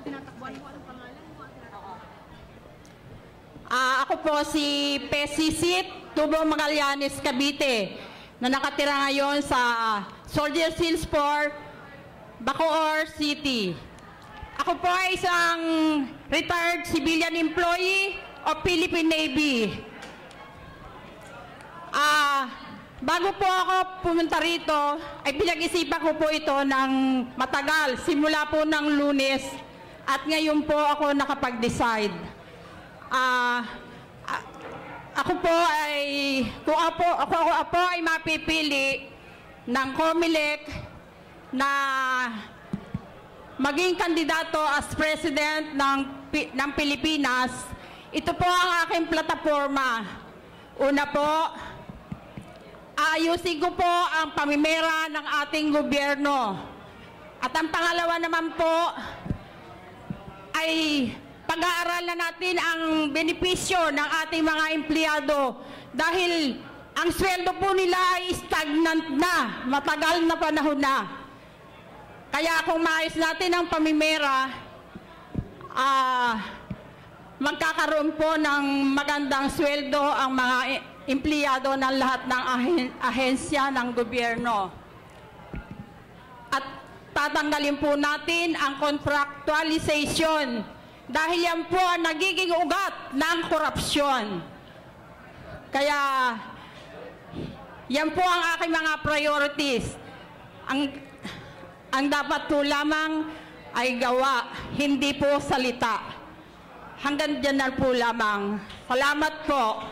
tinatakbuhan mo? Anong pangalan mo? Ako po si Pesisit Tubo Magallanes, Cavite, na nakatira ngayon sa Soldier Hills 4, Bacoor City. Ako po ay isang retired civilian employee of Philippine Navy. Bago po ako pumunta rito, ay pinag-isipan ko po ito ng matagal, simula po ng Lunes, at ngayon po ako nakapag-decide. Ako po ay, kung ako po ay mapipili ng COMELEC na maging kandidato as President ng Pilipinas, ito po ang aking plataforma. Una po, aayusin ko po ang pamimera ng ating gobyerno. At ang pangalawa naman po ay pag-aaralan natin ang benepisyo ng ating mga empleyado dahil ang sweldo po nila ay stagnant na, matagal na panahon na. Kaya kung maayos natin ang pamimera, magkakaroon po ng magandang sweldo ang mga empleyado ng lahat ng ahensya ng gobyerno. At tatanggalin po natin ang contractualization dahil yan po ang nagiging ugat ng korupsyon. Kaya yan po ang aking mga priorities. Ang dapat po lamang ay gawa, hindi po salita. Hanggang dyan na po lamang. Salamat po.